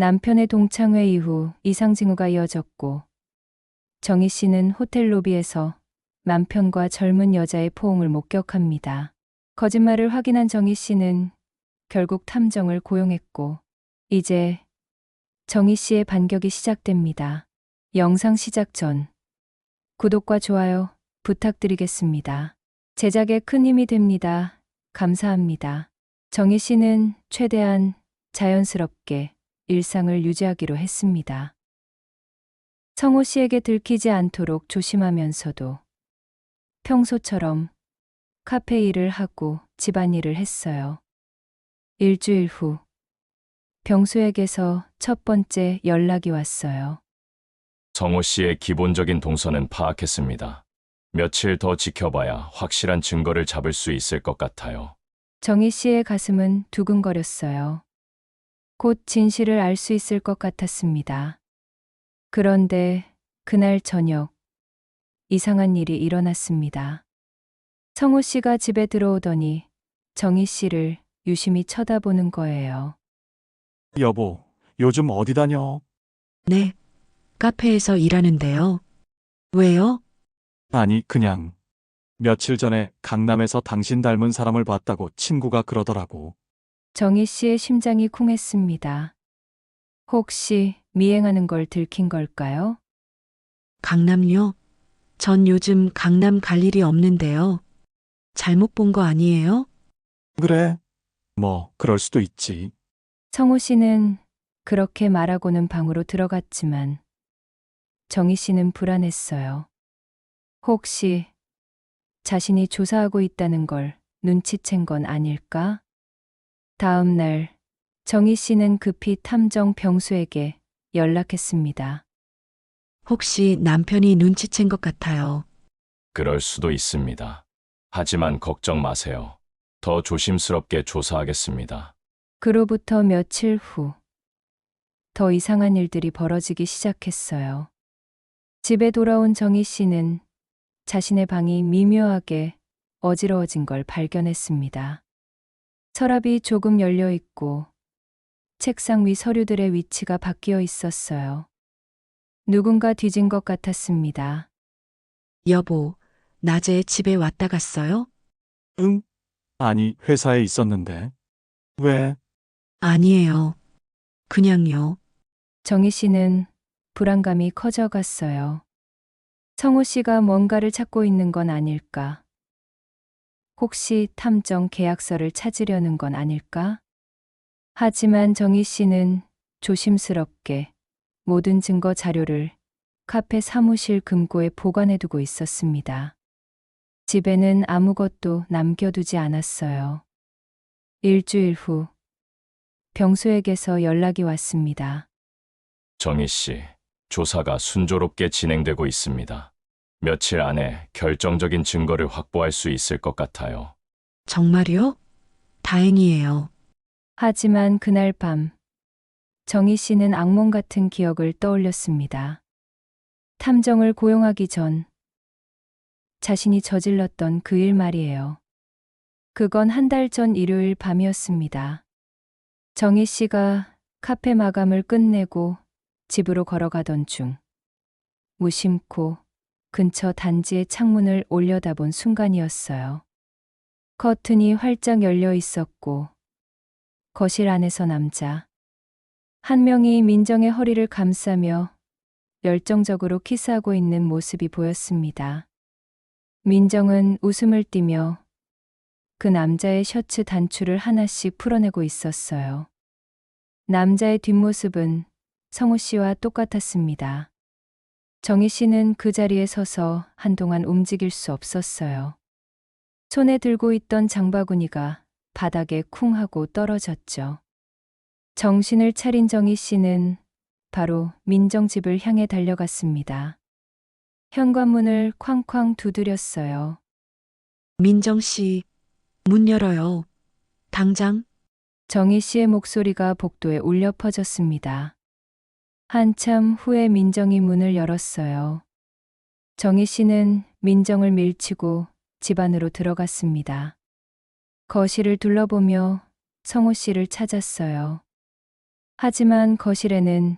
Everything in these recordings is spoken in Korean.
남편의 동창회 이후 이상 징후가 이어졌고 정희 씨는 호텔 로비에서 남편과 젊은 여자의 포옹을 목격합니다. 거짓말을 확인한 정희 씨는 결국 탐정을 고용했고 이제 정희 씨의 반격이 시작됩니다. 영상 시작 전 구독과 좋아요 부탁드리겠습니다. 제작에 큰 힘이 됩니다. 감사합니다. 정희 씨는 최대한 자연스럽게 일상을 유지하기로 했습니다. 성호 씨에게 들키지 않도록 조심하면서도 평소처럼 카페 일을 하고 집안일을 했어요. 일주일 후 병수에게서 첫 번째 연락이 왔어요. 성호 씨의 기본적인 동선은 파악했습니다. 며칠 더 지켜봐야 확실한 증거를 잡을 수 있을 것 같아요. 정희 씨의 가슴은 두근거렸어요. 곧 진실을 알 수 있을 것 같았습니다. 그런데 그날 저녁 이상한 일이 일어났습니다. 성호 씨가 집에 들어오더니 정희 씨를 유심히 쳐다보는 거예요. 여보, 요즘 어디 다녀? 네, 카페에서 일하는데요. 왜요? 아니, 그냥. 며칠 전에 강남에서 당신 닮은 사람을 봤다고 친구가 그러더라고. 정희 씨의 심장이 쿵했습니다. 혹시 미행하는 걸 들킨 걸까요? 강남요? 전 요즘 강남 갈 일이 없는데요. 잘못 본 거 아니에요? 그래? 뭐, 그럴 수도 있지. 성호 씨는 그렇게 말하고는 방으로 들어갔지만 정희 씨는 불안했어요. 혹시 자신이 조사하고 있다는 걸 눈치챈 건 아닐까? 다음 날 정희 씨는 급히 탐정 병수에게 연락했습니다. 혹시 남편이 눈치챈 것 같아요. 그럴 수도 있습니다. 하지만 걱정 마세요. 더 조심스럽게 조사하겠습니다. 그로부터 며칠 후 더 이상한 일들이 벌어지기 시작했어요. 집에 돌아온 정희 씨는 자신의 방이 미묘하게 어지러워진 걸 발견했습니다. 서랍이 조금 열려 있고 책상 위 서류들의 위치가 바뀌어 있었어요. 누군가 뒤진 것 같았습니다. 여보, 낮에 집에 왔다 갔어요? 응? 아니, 회사에 있었는데. 왜? 아니에요. 그냥요. 정희 씨는 불안감이 커져갔어요. 성호 씨가 뭔가를 찾고 있는 건 아닐까? 혹시 탐정 계약서를 찾으려는 건 아닐까? 하지만 정희 씨는 조심스럽게 모든 증거 자료를 카페 사무실 금고에 보관해두고 있었습니다. 집에는 아무것도 남겨두지 않았어요. 일주일 후 병수에게서 연락이 왔습니다. 정희 씨, 조사가 순조롭게 진행되고 있습니다. 며칠 안에 결정적인 증거를 확보할 수 있을 것 같아요. 정말요? 다행이에요. 하지만 그날 밤 정희 씨는 악몽 같은 기억을 떠올렸습니다. 탐정을 고용하기 전 자신이 저질렀던 그 일 말이에요. 그건 한 달 전 일요일 밤이었습니다. 정희 씨가 카페 마감을 끝내고 집으로 걸어가던 중 무심코 근처 단지의 창문을 올려다본 순간이었어요. 커튼이 활짝 열려 있었고 거실 안에서 남자 한 명이 민정의 허리를 감싸며 열정적으로 키스하고 있는 모습이 보였습니다. 민정은 웃음을 띠며 그 남자의 셔츠 단추를 하나씩 풀어내고 있었어요. 남자의 뒷모습은 성호 씨와 똑같았습니다. 정희 씨는 그 자리에 서서 한동안 움직일 수 없었어요. 손에 들고 있던 장바구니가 바닥에 쿵 하고 떨어졌죠. 정신을 차린 정희 씨는 바로 민정 집을 향해 달려갔습니다. 현관문을 쾅쾅 두드렸어요. 민정 씨, 문 열어요. 당장. 정희 씨의 목소리가 복도에 울려 퍼졌습니다. 한참 후에 민정이 문을 열었어요. 정희 씨는 민정을 밀치고 집 안으로 들어갔습니다. 거실을 둘러보며 성호 씨를 찾았어요. 하지만 거실에는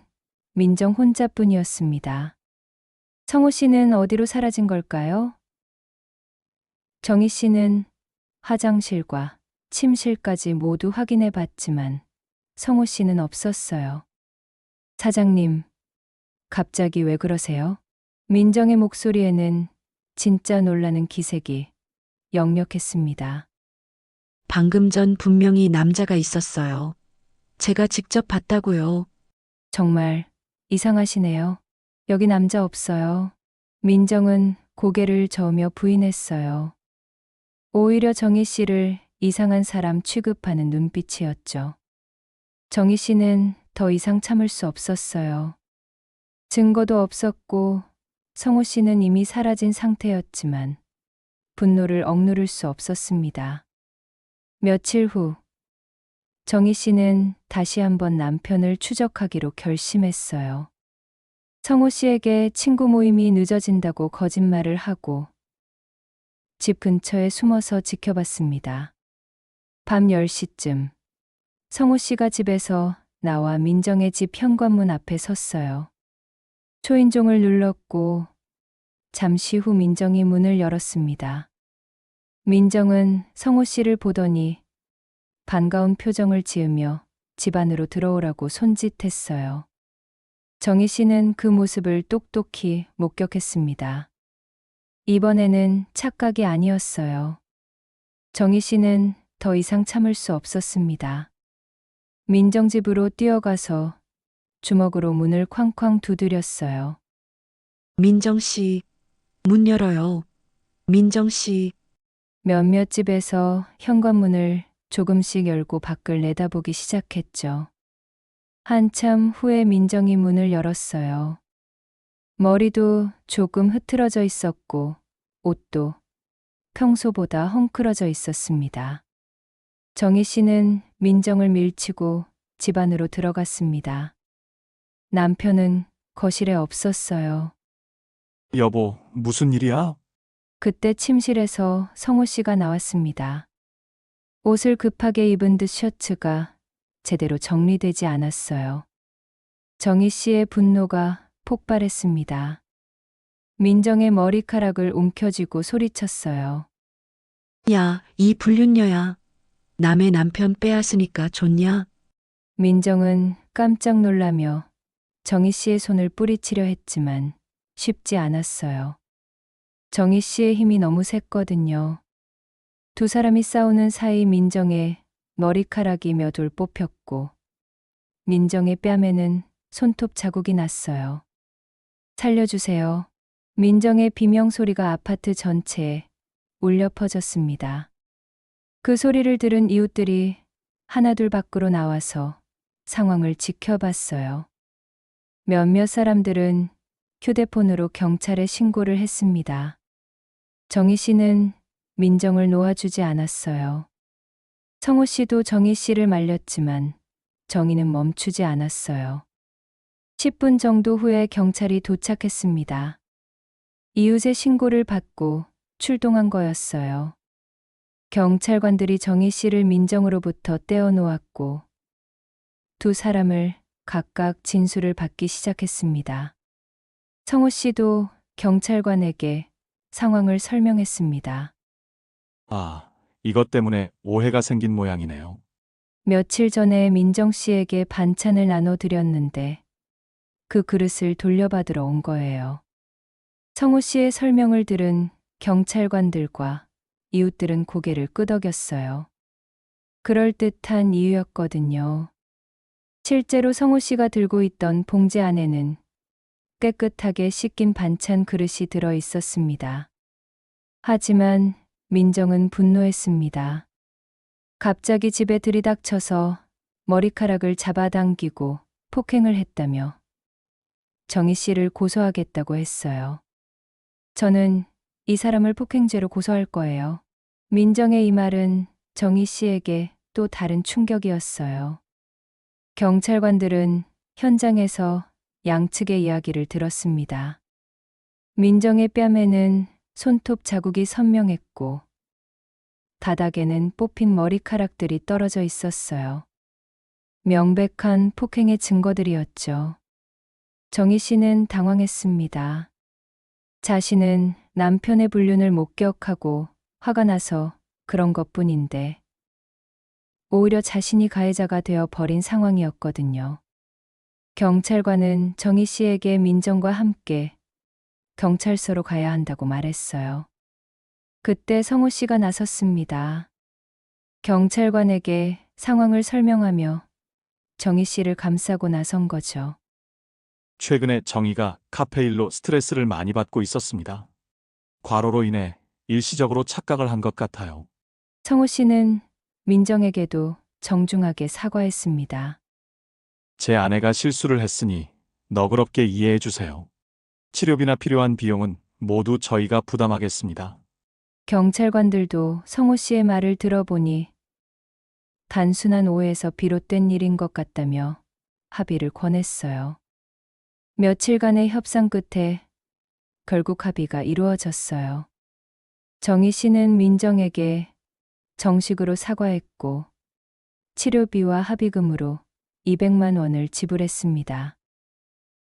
민정 혼자뿐이었습니다. 성호 씨는 어디로 사라진 걸까요? 정희 씨는 화장실과 침실까지 모두 확인해 봤지만 성호 씨는 없었어요. 사장님, 갑자기 왜 그러세요? 민정의 목소리에는 진짜 놀라는 기색이 역력했습니다. 방금 전 분명히 남자가 있었어요. 제가 직접 봤다고요. 정말 이상하시네요. 여기 남자 없어요. 민정은 고개를 저으며 부인했어요. 오히려 정희 씨를 이상한 사람 취급하는 눈빛이었죠. 정희 씨는 더 이상 참을 수 없었어요. 증거도 없었고 성호 씨는 이미 사라진 상태였지만 분노를 억누를 수 없었습니다. 며칠 후 정희 씨는 다시 한번 남편을 추적하기로 결심했어요. 성호 씨에게 친구 모임이 늦어진다고 거짓말을 하고 집 근처에 숨어서 지켜봤습니다. 밤 10시쯤 성호 씨가 집에서 나와 민정의 집 현관문 앞에 섰어요. 초인종을 눌렀고 잠시 후 민정이 문을 열었습니다. 민정은 성호 씨를 보더니 반가운 표정을 지으며 집 안으로 들어오라고 손짓했어요. 정희 씨는 그 모습을 똑똑히 목격했습니다. 이번에는 착각이 아니었어요. 정희 씨는 더 이상 참을 수 없었습니다. 민정 집으로 뛰어가서 주먹으로 문을 쾅쾅 두드렸어요. 민정 씨, 문 열어요. 민정 씨, 몇몇 집에서 현관문을 조금씩 열고 밖을 내다보기 시작했죠. 한참 후에 민정이 문을 열었어요. 머리도 조금 흐트러져 있었고 옷도 평소보다 헝클어져 있었습니다. 정희 씨는 민정을 밀치고 집 안으로 들어갔습니다. 남편은 거실에 없었어요. 여보, 무슨 일이야? 그때 침실에서 성호 씨가 나왔습니다. 옷을 급하게 입은 듯 셔츠가 제대로 정리되지 않았어요. 정희 씨의 분노가 폭발했습니다. 민정의 머리카락을 움켜쥐고 소리쳤어요. 야, 이 불륜녀야. 남의 남편 빼앗으니까 좋냐? 민정은 깜짝 놀라며 정희 씨의 손을 뿌리치려 했지만 쉽지 않았어요. 정희 씨의 힘이 너무 셌거든요. 두 사람이 싸우는 사이 민정의 머리카락이 몇 올 뽑혔고 민정의 뺨에는 손톱 자국이 났어요. 살려주세요. 민정의 비명 소리가 아파트 전체에 울려 퍼졌습니다. 그 소리를 들은 이웃들이 하나둘 밖으로 나와서 상황을 지켜봤어요. 몇몇 사람들은 휴대폰으로 경찰에 신고를 했습니다. 정희 씨는 민정을 놓아주지 않았어요. 성호 씨도 정희 씨를 말렸지만 정희는 멈추지 않았어요. 10분 정도 후에 경찰이 도착했습니다. 이웃의 신고를 받고 출동한 거였어요. 경찰관들이 정희 씨를 민정으로부터 떼어놓았고 두 사람을 각각 진술을 받기 시작했습니다. 성호 씨도 경찰관에게 상황을 설명했습니다. 아, 이것 때문에 오해가 생긴 모양이네요. 며칠 전에 민정 씨에게 반찬을 나눠드렸는데 그 그릇을 돌려받으러 온 거예요. 성호 씨의 설명을 들은 경찰관들과 이웃들은 고개를 끄덕였어요. 그럴듯한 이유였거든요. 실제로 성호 씨가 들고 있던 봉지 안에는 깨끗하게 씻긴 반찬 그릇이 들어 있었습니다. 하지만 민정은 분노했습니다. 갑자기 집에 들이닥쳐서 머리카락을 잡아당기고 폭행을 했다며 정희 씨를 고소하겠다고 했어요. 저는 이 사람을 폭행죄로 고소할 거예요. 민정의 이 말은 정희 씨에게 또 다른 충격이었어요. 경찰관들은 현장에서 양측의 이야기를 들었습니다. 민정의 뺨에는 손톱 자국이 선명했고 바닥에는 뽑힌 머리카락들이 떨어져 있었어요. 명백한 폭행의 증거들이었죠. 정희 씨는 당황했습니다. 자신은 남편의 불륜을 목격하고 화가 나서 그런 것뿐인데 오히려 자신이 가해자가 되어 버린 상황이었거든요. 경찰관은 정희 씨에게 민정과 함께 경찰서로 가야 한다고 말했어요. 그때 성호 씨가 나섰습니다. 경찰관에게 상황을 설명하며 정희 씨를 감싸고 나선 거죠. 최근에 정희가 카페 일로 스트레스를 많이 받고 있었습니다. 과로로 인해 일시적으로 착각을 한 것 같아요. 성호 씨는 민정에게도 정중하게 사과했습니다. 제 아내가 실수를 했으니 너그럽게 이해해 주세요. 치료비나 필요한 비용은 모두 저희가 부담하겠습니다. 경찰관들도 성호 씨의 말을 들어보니 단순한 오해에서 비롯된 일인 것 같다며 합의를 권했어요. 며칠간의 협상 끝에 결국 합의가 이루어졌어요. 정희 씨는 민정에게 정식으로 사과했고 치료비와 합의금으로 200만 원을 지불했습니다.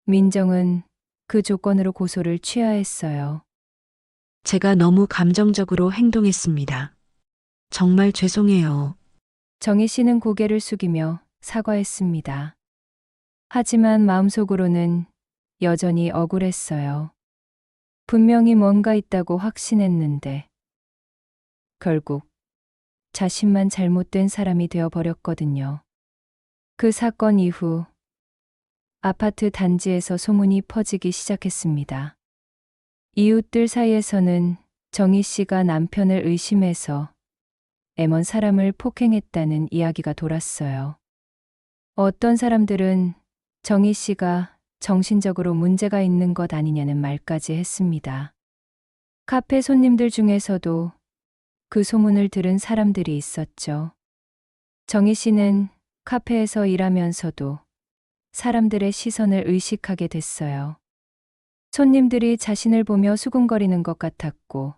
민정은 그 조건으로 고소를 취하했어요. 제가 너무 감정적으로 행동했습니다. 정말 죄송해요. 정희 씨는 고개를 숙이며 사과했습니다. 하지만 마음속으로는 여전히 억울했어요. 분명히 뭔가 있다고 확신했는데 결국 자신만 잘못된 사람이 되어버렸거든요. 그 사건 이후 아파트 단지에서 소문이 퍼지기 시작했습니다. 이웃들 사이에서는 정희 씨가 남편을 의심해서 M1 사람을 폭행했다는 이야기가 돌았어요. 어떤 사람들은 정희 씨가 정신적으로 문제가 있는 것 아니냐는 말까지 했습니다. 카페 손님들 중에서도 그 소문을 들은 사람들이 있었죠. 정희 씨는 카페에서 일하면서도 사람들의 시선을 의식하게 됐어요. 손님들이 자신을 보며 수군거리는 것 같았고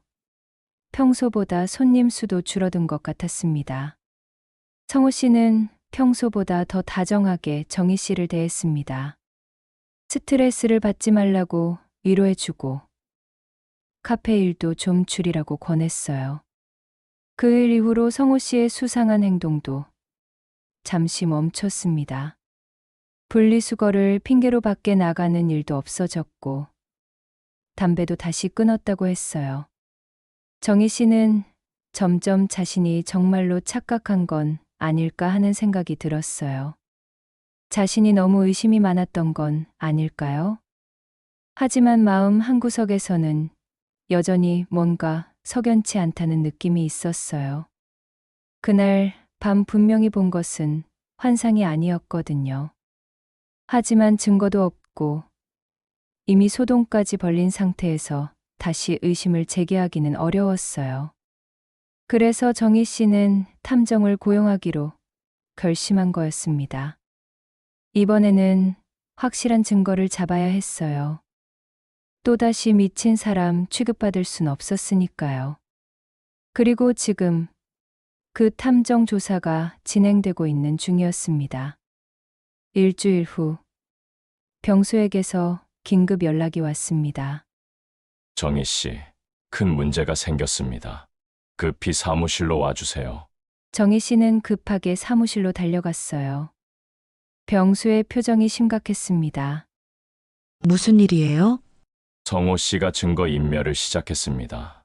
평소보다 손님 수도 줄어든 것 같았습니다. 성호 씨는 평소보다 더 다정하게 정희 씨를 대했습니다. 스트레스를 받지 말라고 위로해주고 카페 일도 좀 줄이라고 권했어요. 그 일 이후로 성호 씨의 수상한 행동도 잠시 멈췄습니다. 분리수거를 핑계로 밖에 나가는 일도 없어졌고 담배도 다시 끊었다고 했어요. 정희 씨는 점점 자신이 정말로 착각한 건 아닐까 하는 생각이 들었어요. 자신이 너무 의심이 많았던 건 아닐까요? 하지만 마음 한구석에서는 여전히 뭔가 석연치 않다는 느낌이 있었어요. 그날 밤 분명히 본 것은 환상이 아니었거든요. 하지만 증거도 없고 이미 소동까지 벌린 상태에서 다시 의심을 제기하기는 어려웠어요. 그래서 정희 씨는 탐정을 고용하기로 결심한 거였습니다. 이번에는 확실한 증거를 잡아야 했어요. 또다시 미친 사람 취급받을 순 없었으니까요. 그리고 지금 그 탐정 조사가 진행되고 있는 중이었습니다. 일주일 후 병수에게서 긴급 연락이 왔습니다. 정희 씨, 큰 문제가 생겼습니다. 급히 사무실로 와주세요. 정희 씨는 급하게 사무실로 달려갔어요. 병수의 표정이 심각했습니다. 무슨 일이에요? 성호 씨가 증거 인멸을 시작했습니다.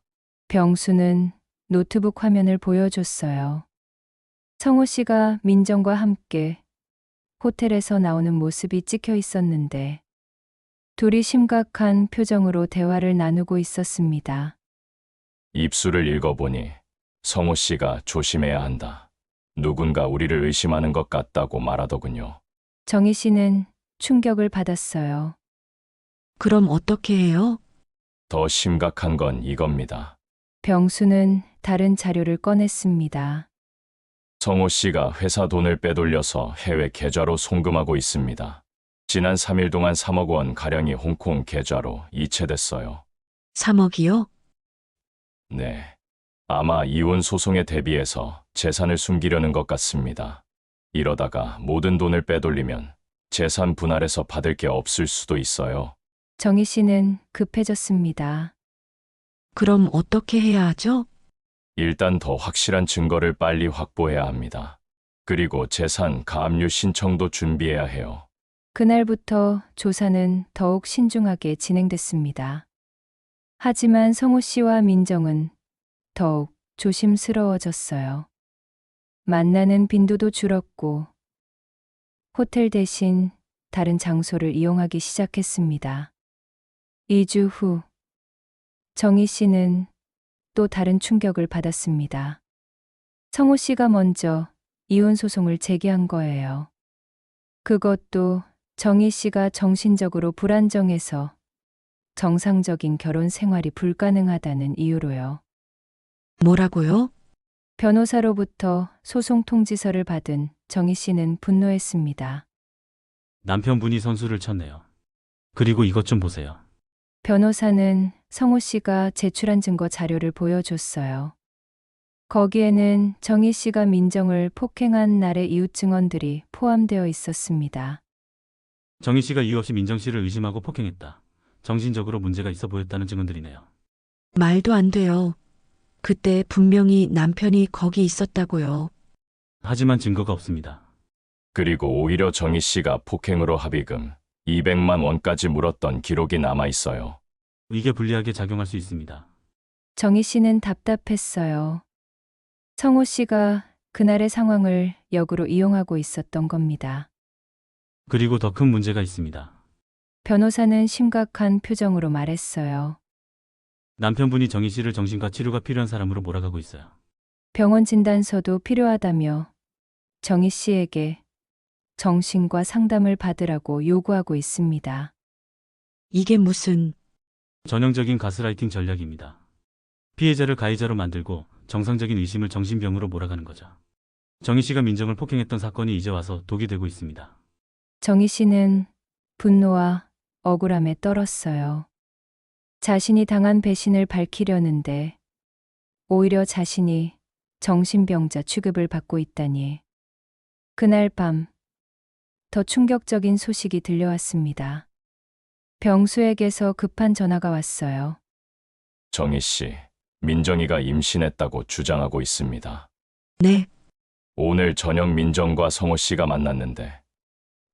병수는 노트북 화면을 보여줬어요. 성호 씨가 민정과 함께 호텔에서 나오는 모습이 찍혀 있었는데 둘이 심각한 표정으로 대화를 나누고 있었습니다. 입술을 읽어보니 성호 씨가 조심해야 한다. 누군가 우리를 의심하는 것 같다고 말하더군요. 정희 씨는 충격을 받았어요. 그럼 어떻게 해요? 더 심각한 건 이겁니다. 병수는 다른 자료를 꺼냈습니다. 성호 씨가 회사 돈을 빼돌려서 해외 계좌로 송금하고 있습니다. 지난 3일 동안 3억 원 가량이 홍콩 계좌로 이체됐어요. 3억이요? 네. 아마 이혼 소송에 대비해서 재산을 숨기려는 것 같습니다. 이러다가 모든 돈을 빼돌리면 재산 분할해서 받을 게 없을 수도 있어요. 정희 씨는 급해졌습니다. 그럼 어떻게 해야 하죠? 일단 더 확실한 증거를 빨리 확보해야 합니다. 그리고 재산 가압류 신청도 준비해야 해요. 그날부터 조사는 더욱 신중하게 진행됐습니다. 하지만 성호 씨와 민정은 더욱 조심스러워졌어요. 만나는 빈도도 줄었고 호텔 대신 다른 장소를 이용하기 시작했습니다. 2주 후 정희 씨는 또 다른 충격을 받았습니다. 성호 씨가 먼저 이혼 소송을 제기한 거예요. 그것도 정희 씨가 정신적으로 불안정해서 정상적인 결혼 생활이 불가능하다는 이유로요. 뭐라고요? 변호사로부터 소송 통지서를 받은 정희 씨는 분노했습니다. 남편분이 선수를 쳤네요. 그리고 이것 좀 보세요. 변호사는 성호 씨가 제출한 증거 자료를 보여줬어요. 거기에는 정희 씨가 민정을 폭행한 날의 이웃 증언들이 포함되어 있었습니다. 정희 씨가 이유 없이 민정 씨를 의심하고 폭행했다. 정신적으로 문제가 있어 보였다는 증언들이네요. 말도 안 돼요. 그때 분명히 남편이 거기 있었다고요. 하지만 증거가 없습니다. 그리고 오히려 정희 씨가 폭행으로 합의금 200만 원까지 물었던 기록이 남아 있어요. 이게 불리하게 작용할 수 있습니다. 정희 씨는 답답했어요. 성호 씨가 그날의 상황을 역으로 이용하고 있었던 겁니다. 그리고 더 큰 문제가 있습니다. 변호사는 심각한 표정으로 말했어요. 남편분이 정희 씨를 정신과 치료가 필요한 사람으로 몰아가고 있어요. 병원 진단서도 필요하다며 정희 씨에게 정신과 상담을 받으라고 요구하고 있습니다. 이게 무슨... 전형적인 가스라이팅 전략입니다. 피해자를 가해자로 만들고 정상적인 의심을 정신병으로 몰아가는 거죠. 정희 씨가 민정을 폭행했던 사건이 이제 와서 독이 되고 있습니다. 정희 씨는 분노와 억울함에 떨었어요. 자신이 당한 배신을 밝히려는데 오히려 자신이 정신병자 취급을 받고 있다니. 그날 밤 더 충격적인 소식이 들려왔습니다. 병수에게서 급한 전화가 왔어요. 정희 씨, 민정이가 임신했다고 주장하고 있습니다. 네, 오늘 저녁 민정과 성호 씨가 만났는데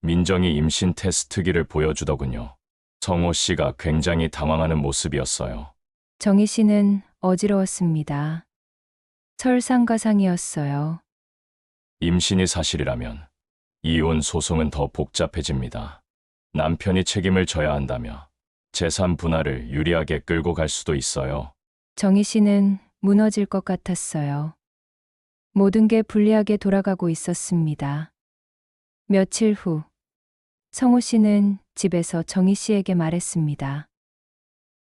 민정이 임신 테스트기를 보여주더군요. 성호 씨가 굉장히 당황하는 모습이었어요. 정희 씨는 어지러웠습니다. 설상가상이었어요. 임신이 사실이라면 이혼 소송은 더 복잡해집니다. 남편이 책임을 져야 한다며 재산 분할을 유리하게 끌고 갈 수도 있어요. 정희 씨는 무너질 것 같았어요. 모든 게 불리하게 돌아가고 있었습니다. 며칠 후 성호 씨는 집에서 정희 씨에게 말했습니다.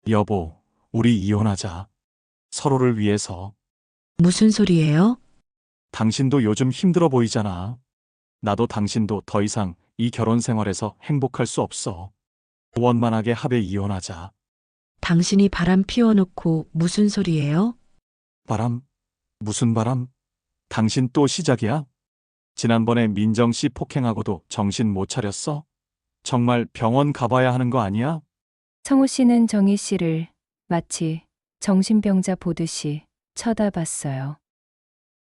여보, 우리 이혼하자. 서로를 위해서. 무슨 소리예요? 당신도 요즘 힘들어 보이잖아. 나도 당신도 더 이상 이 결혼 생활에서 행복할 수 없어. 원만하게 합의 이혼하자. 당신이 바람 피워놓고 무슨 소리예요? 바람? 무슨 바람? 당신 또 시작이야? 지난번에 민정 씨 폭행하고도 정신 못 차렸어? 정말 병원 가봐야 하는 거 아니야? 성호 씨는 정희 씨를 마치 정신병자 보듯이 쳐다봤어요.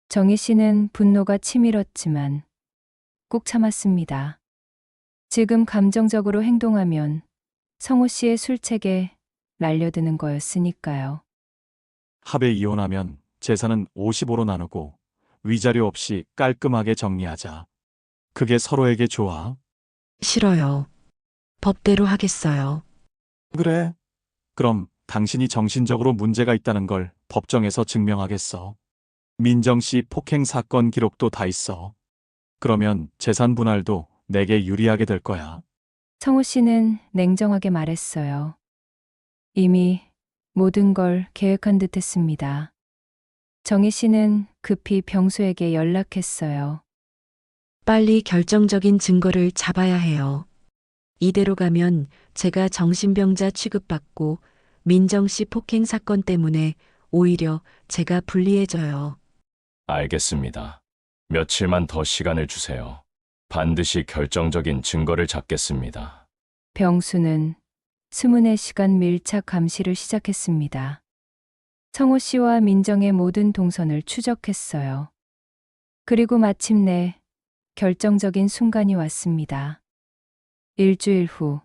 정희 씨는 분노가 치밀었지만 꾹 참았습니다. 지금 감정적으로 행동하면 성호 씨의 술책에 날려드는 거였으니까요. 합의 이혼하면 재산은 55로 나누고 위자료 없이 깔끔하게 정리하자. 그게 서로에게 좋아. 싫어요. 법대로 하겠어요. 그래. 그럼 당신이 정신적으로 문제가 있다는 걸 법정에서 증명하겠어. 민정 씨 폭행 사건 기록도 다 있어. 그러면 재산 분할도 내게 유리하게 될 거야. 성호 씨는 냉정하게 말했어요. 이미 모든 걸 계획한 듯 했습니다. 정희 씨는 급히 병수에게 연락했어요. 빨리 결정적인 증거를 잡아야 해요. 이대로 가면 제가 정신병자 취급받고 민정 씨 폭행 사건 때문에 오히려 제가 불리해져요. 알겠습니다. 며칠만 더 시간을 주세요. 반드시 결정적인 증거를 찾겠습니다. 병수는 24시간 밀착 감시를 시작했습니다. 성호 씨와 민정의 모든 동선을 추적했어요. 그리고 마침내 결정적인 순간이 왔습니다. 일주일 후,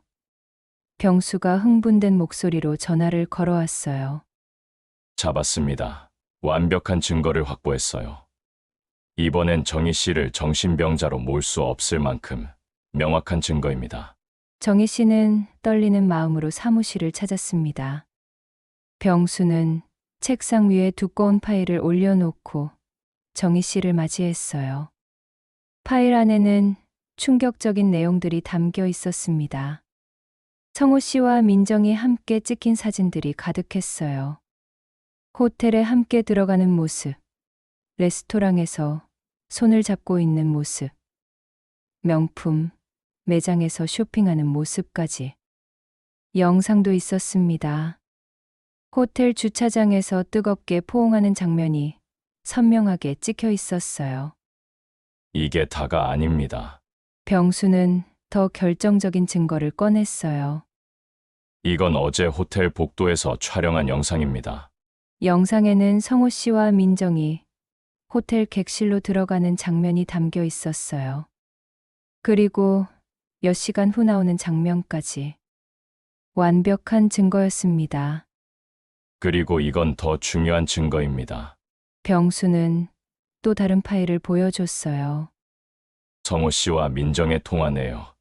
병수가 흥분된 목소리로 전화를 걸어왔어요. 잡았습니다. 완벽한 증거를 확보했어요. 이번엔 정희 씨를 정신병자로 몰 수 없을 만큼 명확한 증거입니다. 정희 씨는 떨리는 마음으로 사무실을 찾았습니다. 병수는 책상 위에 두꺼운 파일을 올려놓고 정희 씨를 맞이했어요. 파일 안에는 충격적인 내용들이 담겨 있었습니다. 성호 씨와 민정이 함께 찍힌 사진들이 가득했어요. 호텔에 함께 들어가는 모습, 레스토랑에서 손을 잡고 있는 모습, 명품 매장에서 쇼핑하는 모습까지. 영상도 있었습니다. 호텔 주차장에서 뜨겁게 포옹하는 장면이 선명하게 찍혀 있었어요. 이게 다가 아닙니다. 병수는 더 결정적인 증거를 꺼냈어요. 이건 어제 호텔 복도에서 촬영한 영상입니다. 영상에는 성호 씨와 민정이 호텔 객실로 들어가는 장면이 담겨 있었어요. 그리고 몇 시간 후 나오는 장면까지. 완벽한 증거였습니다. 그리고 이건 더 중요한 증거입니다. 병수는 또 다른 파일을 보여줬어요. 성호 씨와 민정의 통화 내역,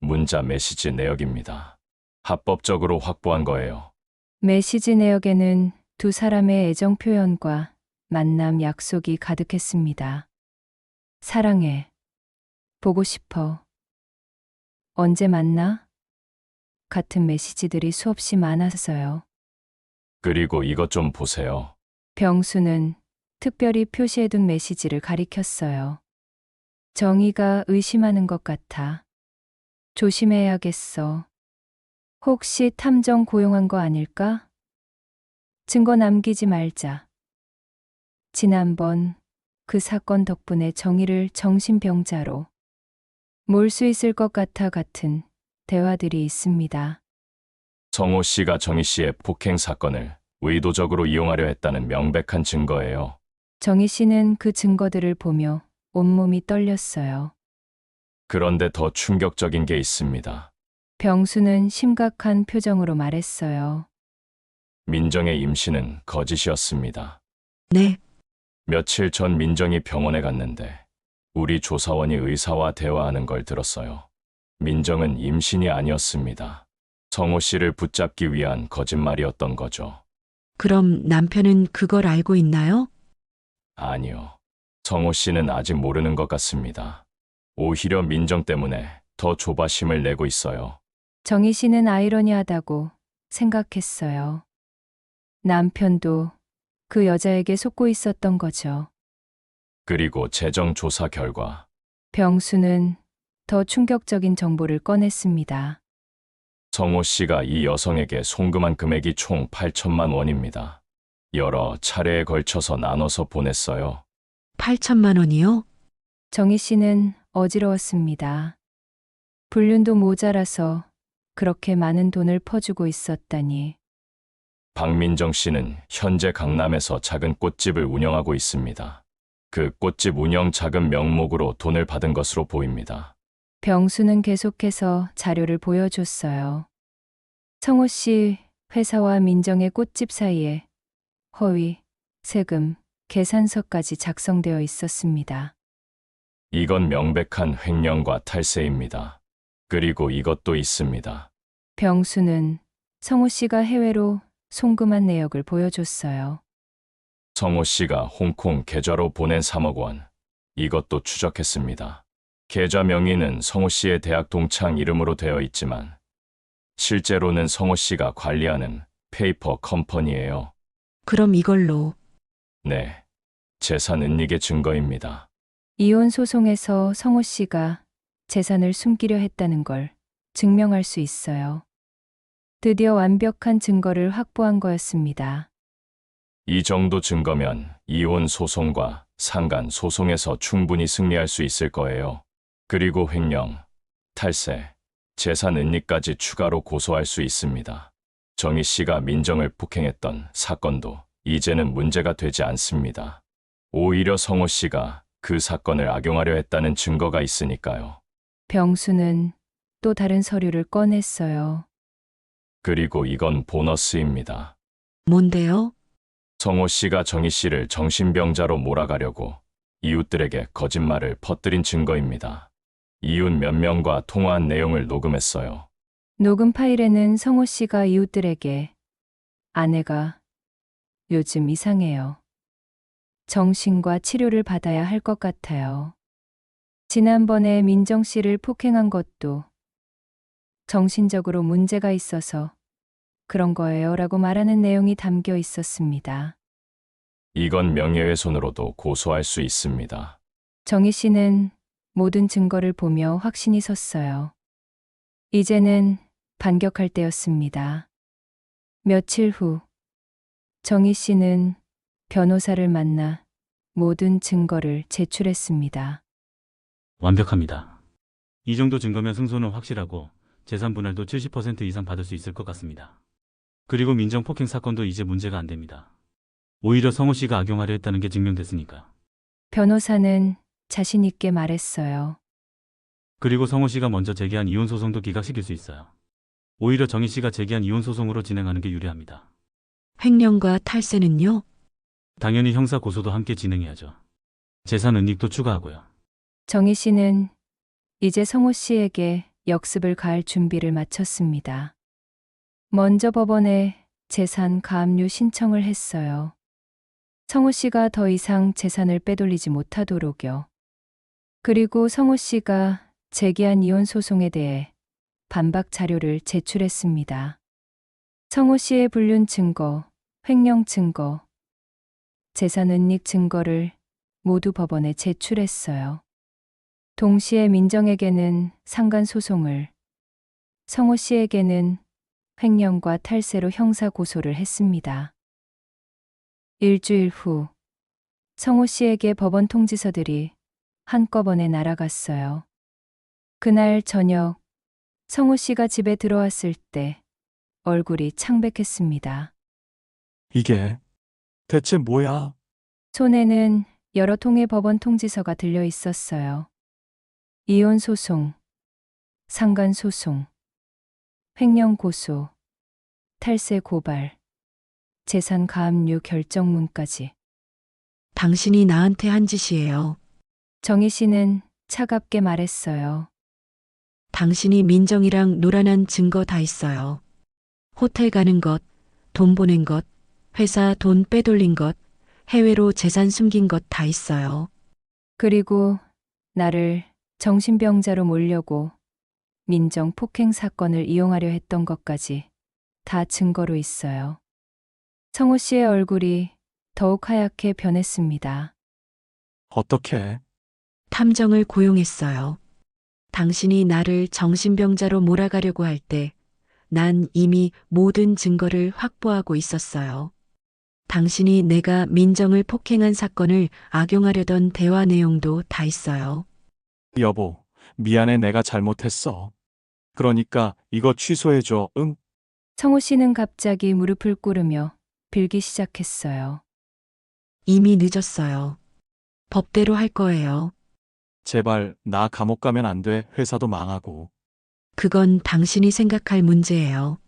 문자 메시지 내역입니다. 합법적으로 확보한 거예요. 메시지 내역에는 두 사람의 애정 표현과 만남 약속이 가득했습니다. 사랑해. 보고 싶어. 언제 만나? 같은 메시지들이 수없이 많았어요. 그리고 이것 좀 보세요. 병수는 특별히 표시해둔 메시지를 가리켰어요. 정의가 의심하는 것 같아. 조심해야겠어. 혹시 탐정 고용한 거 아닐까? 증거 남기지 말자. 지난번 그 사건 덕분에 정의를 정신병자로 몰 수 있을 것 같아 같은 대화들이 있습니다. 성호 씨가 정희 씨의 폭행 사건을 의도적으로 이용하려 했다는 명백한 증거예요. 정희 씨는 그 증거들을 보며 온몸이 떨렸어요. 그런데 더 충격적인 게 있습니다. 병수는 심각한 표정으로 말했어요. 민정의 임신은 거짓이었습니다. 네, 며칠 전 민정이 병원에 갔는데 우리 조사원이 의사와 대화하는 걸 들었어요. 민정은 임신이 아니었습니다. 성호 씨를 붙잡기 위한 거짓말이었던 거죠. 그럼 남편은 그걸 알고 있나요? 아니요. 성호 씨는 아직 모르는 것 같습니다. 오히려 민정 때문에 더 조바심을 내고 있어요. 정희 씨는 아이러니하다고 생각했어요. 남편도 그 여자에게 속고 있었던 거죠. 그리고 재정 조사 결과 병수는 더 충격적인 정보를 꺼냈습니다. 성호 씨가 이 여성에게 송금한 금액이 총 8천만 원입니다. 여러 차례에 걸쳐서 나눠서 보냈어요. 8천만 원이요? 정희 씨는 어지러웠습니다. 불륜도 모자라서 그렇게 많은 돈을 퍼주고 있었다니. 박민정 씨는 현재 강남에서 작은 꽃집을 운영하고 있습니다. 그 꽃집 운영 자금 명목으로 돈을 받은 것으로 보입니다. 병수는 계속해서 자료를 보여줬어요. 성호 씨 회사와 민정의 꽃집 사이에 허위, 세금, 계산서까지 작성되어 있었습니다. 이건 명백한 횡령과 탈세입니다. 그리고 이것도 있습니다. 병수는 성호 씨가 해외로 송금한 내역을 보여줬어요. 성호 씨가 홍콩 계좌로 보낸 3억 원. 이것도 추적했습니다. 계좌 명의는 성호 씨의 대학 동창 이름으로 되어 있지만 실제로는 성호 씨가 관리하는 페이퍼 컴퍼니예요. 그럼 이걸로 네, 재산 은닉의 증거입니다. 이혼 소송에서 성호 씨가 재산을 숨기려 했다는 걸 증명할 수 있어요. 드디어 완벽한 증거를 확보한 거였습니다. 이 정도 증거면 이혼 소송과 상간 소송에서 충분히 승리할 수 있을 거예요. 그리고 횡령, 탈세, 재산 은닉까지 추가로 고소할 수 있습니다. 정희 씨가 민정을 폭행했던 사건도 이제는 문제가 되지 않습니다. 오히려 성호 씨가 그 사건을 악용하려 했다는 증거가 있으니까요. 병수는 또 다른 서류를 꺼냈어요. 그리고 이건 보너스입니다. 뭔데요? 성호 씨가 정희 씨를 정신병자로 몰아가려고 이웃들에게 거짓말을 퍼뜨린 증거입니다. 이웃 몇 명과 통화한 내용을 녹음했어요. 녹음 파일에는 성호 씨가 이웃들에게 아내가 요즘 이상해요. 정신과 치료를 받아야 할 것 같아요. 지난번에 민정 씨를 폭행한 것도 정신적으로 문제가 있어서 그런 거예요 라고 말하는 내용이 담겨 있었습니다. 이건 명예훼손으로도 고소할 수 있습니다. 정희 씨는 모든 증거를 보며 확신이 섰어요. 이제는 반격할 때였습니다. 며칠 후, 정희 씨는 변호사를 만나 모든 증거를 제출했습니다. 완벽합니다. 이 정도 증거면 승소는 확실하고 재산 분할도 70% 이상 받을 수 있을 것 같습니다. 그리고 민정 폭행 사건도 이제 문제가 안 됩니다. 오히려 성호 씨가 악용하려 했다는 게 증명됐으니까. 변호사는 자신 있게 말했어요. 그리고 성호 씨가 먼저 제기한 이혼 소송도 기각시킬 수 있어요. 오히려 정희 씨가 제기한 이혼 소송으로 진행하는 게 유리합니다. 횡령과 탈세는요? 당연히 형사 고소도 함께 진행해야죠. 재산 은닉도 추가하고요. 정희 씨는 이제 성호 씨에게 역습을 가할 준비를 마쳤습니다. 먼저 법원에 재산 가압류 신청을 했어요. 성호 씨가 더 이상 재산을 빼돌리지 못하도록요. 그리고 성호 씨가 제기한 이혼 소송에 대해 반박 자료를 제출했습니다. 성호 씨의 불륜 증거, 횡령 증거, 재산 은닉 증거를 모두 법원에 제출했어요. 동시에 민정에게는 상간 소송을, 성호 씨에게는 횡령과 탈세로 형사 고소를 했습니다. 일주일 후, 성호 씨에게 법원 통지서들이 한꺼번에 날아갔어요. 그날 저녁, 성호 씨가 집에 들어왔을 때 얼굴이 창백했습니다. 이게 대체 뭐야? 손에는 여러 통의 법원 통지서가 들려 있었어요. 이혼 소송, 상간 소송, 횡령 고소, 탈세 고발, 재산 가압류 결정문까지. 당신이 나한테 한 짓이에요. 정희 씨는 차갑게 말했어요. 당신이 민정이랑 노란한 증거 다 있어요. 호텔 가는 것, 돈 보낸 것, 회사 돈 빼돌린 것, 해외로 재산 숨긴 것 다 있어요. 그리고 나를 정신병자로 몰려고 민정 폭행 사건을 이용하려 했던 것까지 다 증거로 있어요. 성호 씨의 얼굴이 더욱 하얗게 변했습니다. 어떻게? 탐정을 고용했어요. 당신이 나를 정신병자로 몰아가려고 할 때 난 이미 모든 증거를 확보하고 있었어요. 당신이 내가 민정을 폭행한 사건을 악용하려던 대화 내용도 다 있어요. 여보, 미안해 내가 잘못했어. 그러니까 이거 취소해줘, 응? 성호 씨는 갑자기 무릎을 꿇으며 빌기 시작했어요. 이미 늦었어요. 법대로 할 거예요. 제발 나 감옥 가면 안 돼. 회사도 망하고. 그건 당신이 생각할 문제예요.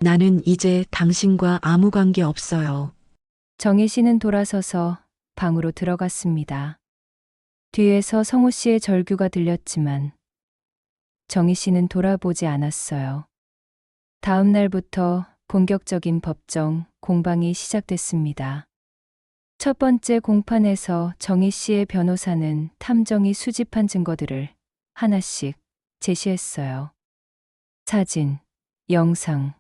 나는 이제 당신과 아무 관계 없어요. 정희 씨는 돌아서서 방으로 들어갔습니다. 뒤에서 성호 씨의 절규가 들렸지만 정희 씨는 돌아보지 않았어요. 다음 날부터 본격적인 법정 공방이 시작됐습니다. 첫 번째 공판에서 정희 씨의 변호사는 탐정이 수집한 증거들을 하나씩 제시했어요. 사진, 영상,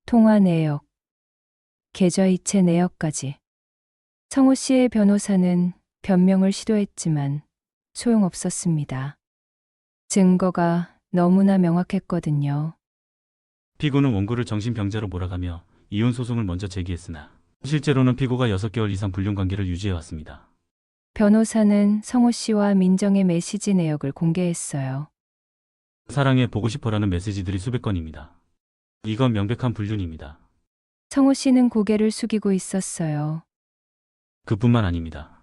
통화 내역, 계좌이체 내역까지. 성호 씨의 변호사는 변명을 시도했지만 소용없었습니다. 증거가 너무나 명확했거든요. 피고는 원고를 정신병자로 몰아가며 이혼 소송을 먼저 제기했으나 실제로는 피고가 6개월 이상 불륜 관계를 유지해왔습니다. 변호사는 성호 씨와 민정의 메시지 내역을 공개했어요. 사랑해 보고 싶어라는 메시지들이 수백 건입니다. 이건 명백한 불륜입니다. 성호 씨는 고개를 숙이고 있었어요. 그뿐만 아닙니다.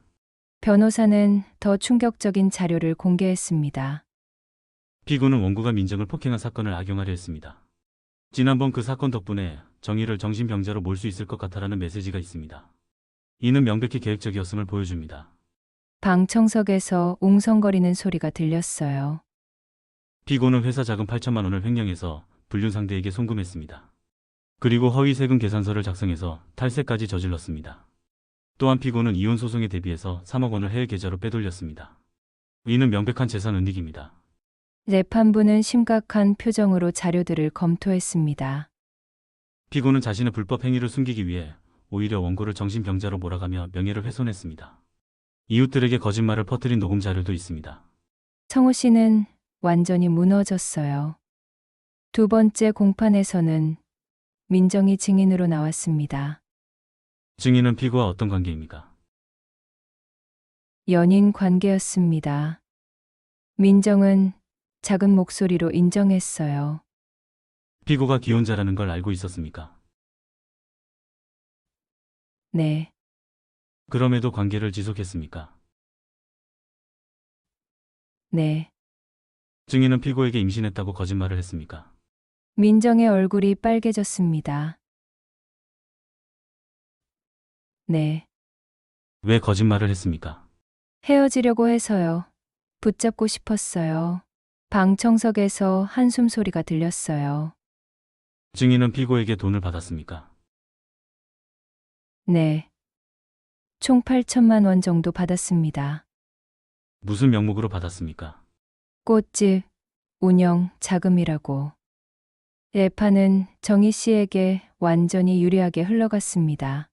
변호사는 더 충격적인 자료를 공개했습니다. 피고는 원고가 민정을 폭행한 사건을 악용하려 했습니다. 지난번 그 사건 덕분에 정의를 정신병자로 몰 수 있을 것 같다라는 메시지가 있습니다. 이는 명백히 계획적이었음을 보여줍니다. 방청석에서 웅성거리는 소리가 들렸어요. 피고는 회사 자금 8천만 원을 횡령해서 불륜 상대에게 송금했습니다. 그리고 허위 세금 계산서를 작성해서 탈세까지 저질렀습니다. 또한 피고는 이혼 소송에 대비해서 3억 원을 해외 계좌로 빼돌렸습니다. 이는 명백한 재산 은닉입니다. 재판부는 심각한 표정으로 자료들을 검토했습니다. 피고는 자신의 불법 행위를 숨기기 위해 오히려 원고를 정신병자로 몰아가며 명예를 훼손했습니다. 이웃들에게 거짓말을 퍼뜨린 녹음 자료도 있습니다. 성호 씨는 완전히 무너졌어요. 두 번째 공판에서는 민정이 증인으로 나왔습니다. 증인은 피고와 어떤 관계입니까? 연인 관계였습니다. 민정은 작은 목소리로 인정했어요. 피고가 기혼자라는 걸 알고 있었습니까? 네, 그럼에도 관계를 지속했습니까? 네. 증인은 피고에게 임신했다고 거짓말을 했습니까? 민정의 얼굴이 빨개졌습니다. 네. 왜 거짓말을 했습니까? 헤어지려고 해서요. 붙잡고 싶었어요. 방청석에서 한숨 소리가 들렸어요. 증인은 피고에게 돈을 받았습니까? 네. 총 8천만 원 정도 받았습니다. 무슨 명목으로 받았습니까? 꽃집, 운영, 자금이라고. 재판은 정희 씨에게 완전히 유리하게 흘러갔습니다.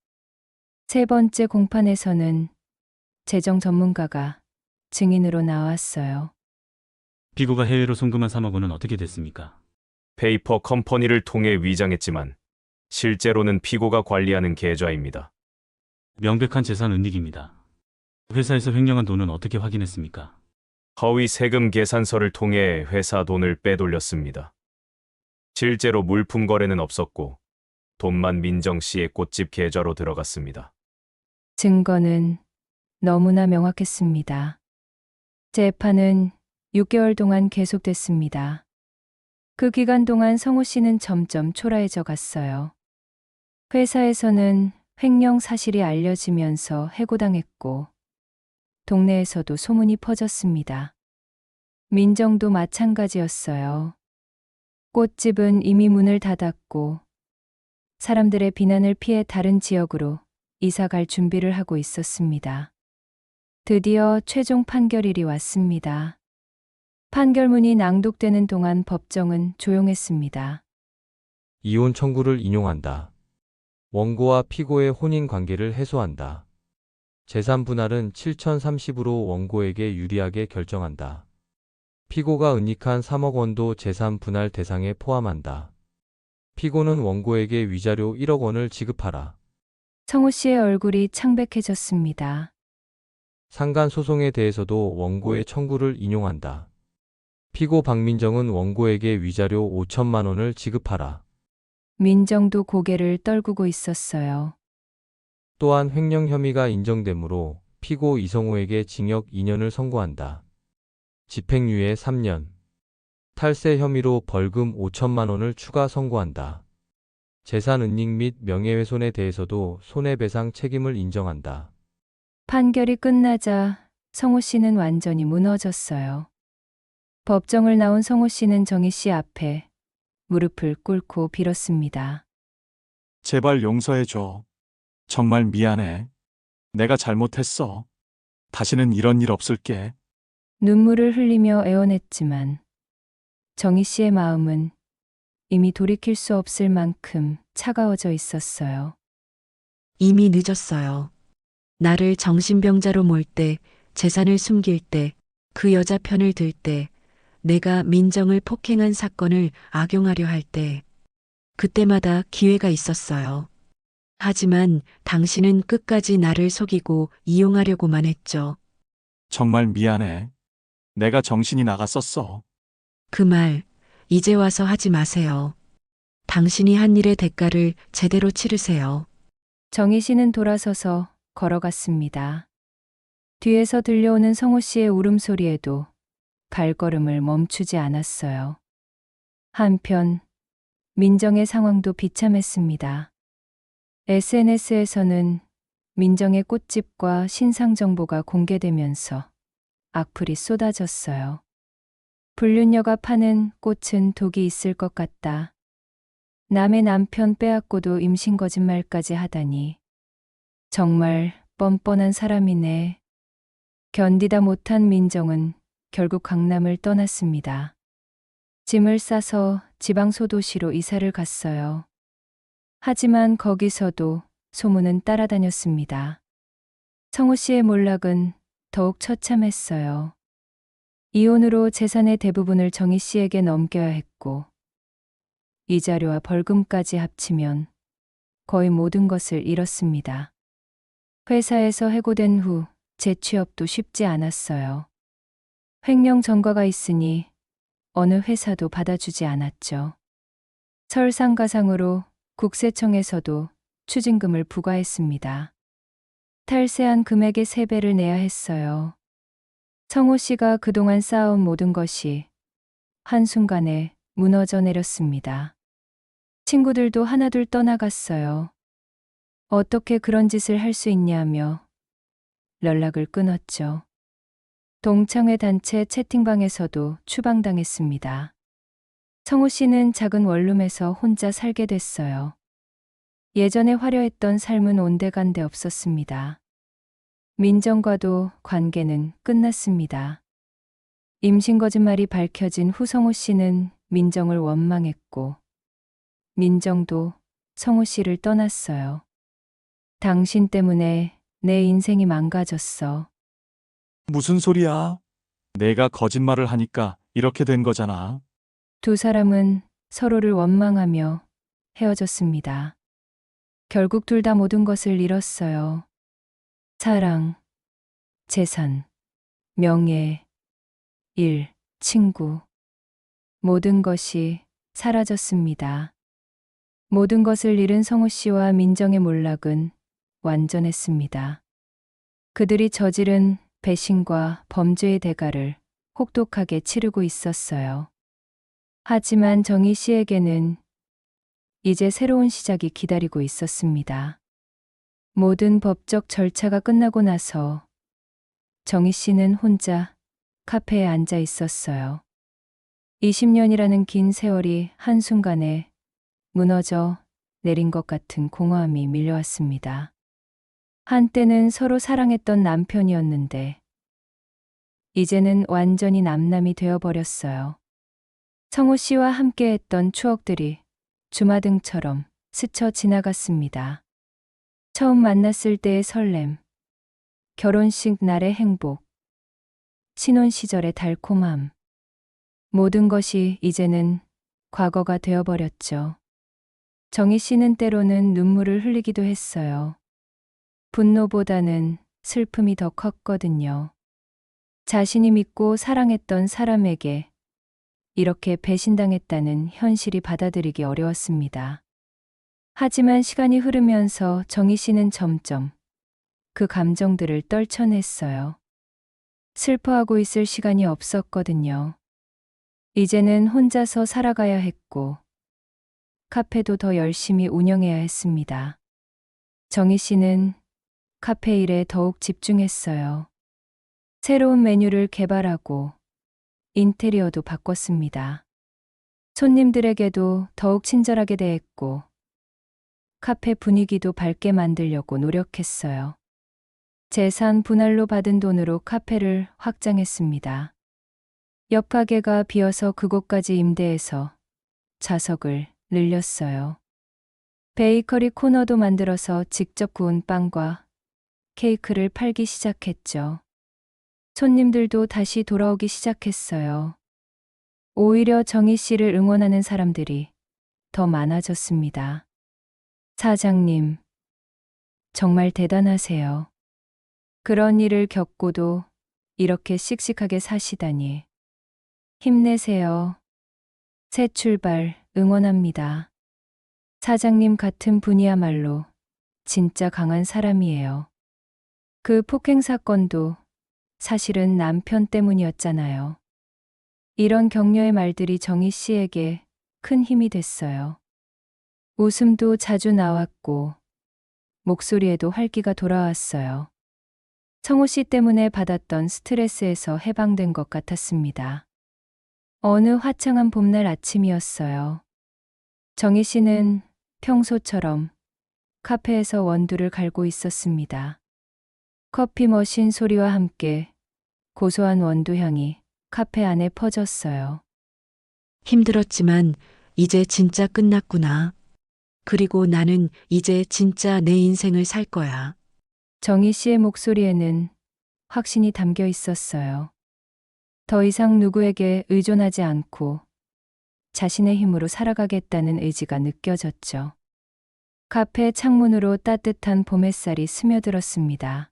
세 번째 공판에서는 재정 전문가가 증인으로 나왔어요. 피고가 해외로 송금한 3억 원은 어떻게 됐습니까? 페이퍼 컴퍼니를 통해 위장했지만 실제로는 피고가 관리하는 계좌입니다. 명백한 재산 은닉입니다. 회사에서 횡령한 돈은 어떻게 확인했습니까? 허위 세금 계산서를 통해 회사 돈을 빼돌렸습니다. 실제로 물품 거래는 없었고 돈만 민정 씨의 꽃집 계좌로 들어갔습니다. 증거는 너무나 명확했습니다. 재판은 6개월 동안 계속됐습니다. 그 기간 동안 성호 씨는 점점 초라해져 갔어요. 회사에서는 횡령 사실이 알려지면서 해고당했고, 동네에서도 소문이 퍼졌습니다. 민정도 마찬가지였어요. 꽃집은 이미 문을 닫았고, 사람들의 비난을 피해 다른 지역으로 이사 갈 준비를 하고 있었습니다. 드디어 최종 판결일이 왔습니다. 판결문이 낭독되는 동안 법정은 조용했습니다. 이혼 청구를 인용한다. 원고와 피고의 혼인 관계를 해소한다. 재산 분할은 7,030으로 원고에게 유리하게 결정한다. 피고가 은닉한 3억 원도 재산 분할 대상에 포함한다. 피고는 원고에게 위자료 1억 원을 지급하라. 성호 씨의 얼굴이 창백해졌습니다. 상간 소송에 대해서도 원고의 청구를 인용한다. 피고 박민정은 원고에게 위자료 5천만 원을 지급하라. 민정도 고개를 떨구고 있었어요. 또한 횡령 혐의가 인정되므로 피고 이성호에게 징역 2년을 선고한다. 집행유예 3년. 탈세 혐의로 벌금 5천만 원을 추가 선고한다. 재산 은닉 및 명예훼손에 대해서도 손해배상 책임을 인정한다. 판결이 끝나자 성호 씨는 완전히 무너졌어요. 법정을 나온 성호 씨는 정희 씨 앞에 무릎을 꿇고 빌었습니다. 제발 용서해줘. 정말 미안해. 내가 잘못했어. 다시는 이런 일 없을게. 눈물을 흘리며 애원했지만 정희 씨의 마음은 이미 돌이킬 수 없을 만큼 차가워져 있었어요. 이미 늦었어요. 나를 정신병자로 몰 때, 재산을 숨길 때, 그 여자 편을 들 때, 내가 민정을 폭행한 사건을 악용하려 할 때, 그때마다 기회가 있었어요. 하지만 당신은 끝까지 나를 속이고 이용하려고만 했죠. 정말 미안해. 내가 정신이 나갔었어. 그 말, 이제 와서 하지 마세요. 당신이 한 일의 대가를 제대로 치르세요. 정희 씨는 돌아서서 걸어갔습니다. 뒤에서 들려오는 성호 씨의 울음소리에도 발걸음을 멈추지 않았어요. 한편 민정의 상황도 비참했습니다. SNS에서는 민정의 꽃집과 신상 정보가 공개되면서 악플이 쏟아졌어요. 불륜녀가 파는 꽃은 독이 있을 것 같다. 남의 남편 빼앗고도 임신 거짓말까지 하다니. 정말 뻔뻔한 사람이네. 견디다 못한 민정은 결국 강남을 떠났습니다. 짐을 싸서 지방 소도시로 이사를 갔어요. 하지만 거기서도 소문은 따라다녔습니다. 성호 씨의 몰락은 더욱 처참했어요. 이혼으로 재산의 대부분을 정희 씨에게 넘겨야 했고, 이자료와 벌금까지 합치면 거의 모든 것을 잃었습니다. 회사에서 해고된 후 재취업도 쉽지 않았어요. 횡령 전과가 있으니 어느 회사도 받아주지 않았죠. 설상가상으로 국세청에서도 추징금을 부과했습니다. 탈세한 금액의 3배를 내야 했어요. 성호 씨가 그동안 쌓아온 모든 것이 한순간에 무너져 내렸습니다. 친구들도 하나둘 떠나갔어요. 어떻게 그런 짓을 할 수 있냐며 연락을 끊었죠. 동창회 단체 채팅방에서도 추방당했습니다. 성호 씨는 작은 원룸에서 혼자 살게 됐어요. 예전에 화려했던 삶은 온데간데 없었습니다. 민정과도 관계는 끝났습니다. 임신 거짓말이 밝혀진 후 성호 씨는 민정을 원망했고, 민정도 성호 씨를 떠났어요. 당신 때문에 내 인생이 망가졌어. 무슨 소리야? 내가 거짓말을 하니까 이렇게 된 거잖아. 두 사람은 서로를 원망하며 헤어졌습니다. 결국 둘 다 모든 것을 잃었어요. 사랑, 재산, 명예, 일, 친구. 모든 것이 사라졌습니다. 모든 것을 잃은 성호 씨와 민정의 몰락은 완전했습니다. 그들이 저지른 배신과 범죄의 대가를 혹독하게 치르고 있었어요. 하지만 정희 씨에게는 이제 새로운 시작이 기다리고 있었습니다. 모든 법적 절차가 끝나고 나서 정희 씨는 혼자 카페에 앉아 있었어요. 20년이라는 긴 세월이 한순간에 무너져 내린 것 같은 공허함이 밀려왔습니다. 한때는 서로 사랑했던 남편이었는데 이제는 완전히 남남이 되어버렸어요. 성호 씨와 함께했던 추억들이 주마등처럼 스쳐 지나갔습니다. 처음 만났을 때의 설렘, 결혼식 날의 행복, 신혼 시절의 달콤함. 모든 것이 이제는 과거가 되어버렸죠. 정희 씨는 때로는 눈물을 흘리기도 했어요. 분노보다는 슬픔이 더 컸거든요. 자신이 믿고 사랑했던 사람에게 이렇게 배신당했다는 현실이 받아들이기 어려웠습니다. 하지만 시간이 흐르면서 정희 씨는 점점 그 감정들을 떨쳐냈어요. 슬퍼하고 있을 시간이 없었거든요. 이제는 혼자서 살아가야 했고, 카페도 더 열심히 운영해야 했습니다. 정희 씨는 카페 일에 더욱 집중했어요. 새로운 메뉴를 개발하고 인테리어도 바꿨습니다. 손님들에게도 더욱 친절하게 대했고, 카페 분위기도 밝게 만들려고 노력했어요. 재산 분할로 받은 돈으로 카페를 확장했습니다. 옆 가게가 비어서 그곳까지 임대해서 좌석을 늘렸어요. 베이커리 코너도 만들어서 직접 구운 빵과 케이크를 팔기 시작했죠. 손님들도 다시 돌아오기 시작했어요. 오히려 정희 씨를 응원하는 사람들이 더 많아졌습니다. 사장님, 정말 대단하세요. 그런 일을 겪고도 이렇게 씩씩하게 사시다니. 힘내세요. 새 출발 응원합니다. 사장님 같은 분이야말로 진짜 강한 사람이에요. 그 폭행 사건도 사실은 남편 때문이었잖아요. 이런 격려의 말들이 정희 씨에게 큰 힘이 됐어요. 웃음도 자주 나왔고 목소리에도 활기가 돌아왔어요. 성호 씨 때문에 받았던 스트레스에서 해방된 것 같았습니다. 어느 화창한 봄날 아침이었어요. 정희 씨는 평소처럼 카페에서 원두를 갈고 있었습니다. 커피 머신 소리와 함께 고소한 원두 향이 카페 안에 퍼졌어요. 힘들었지만 이제 진짜 끝났구나. 그리고 나는 이제 진짜 내 인생을 살 거야. 정희 씨의 목소리에는 확신이 담겨 있었어요. 더 이상 누구에게 의존하지 않고 자신의 힘으로 살아가겠다는 의지가 느껴졌죠. 카페 창문으로 따뜻한 봄 햇살이 스며들었습니다.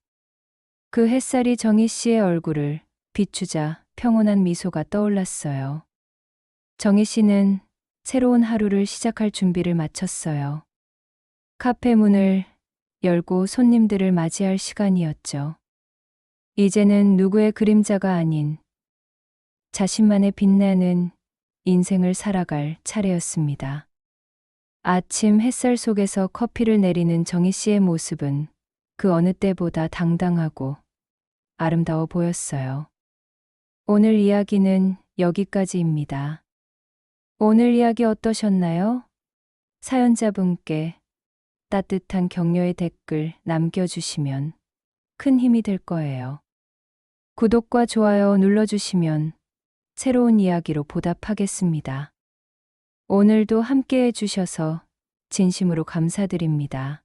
그 햇살이 정희 씨의 얼굴을 비추자 평온한 미소가 떠올랐어요. 정희 씨는 새로운 하루를 시작할 준비를 마쳤어요. 카페 문을 열고 손님들을 맞이할 시간이었죠. 이제는 누구의 그림자가 아닌 자신만의 빛나는 인생을 살아갈 차례였습니다. 아침 햇살 속에서 커피를 내리는 정희 씨의 모습은 그 어느 때보다 당당하고 아름다워 보였어요. 오늘 이야기는 여기까지입니다. 오늘 이야기 어떠셨나요? 사연자분께 따뜻한 격려의 댓글 남겨주시면 큰 힘이 될 거예요. 구독과 좋아요 눌러주시면 새로운 이야기로 보답하겠습니다. 오늘도 함께 해주셔서 진심으로 감사드립니다.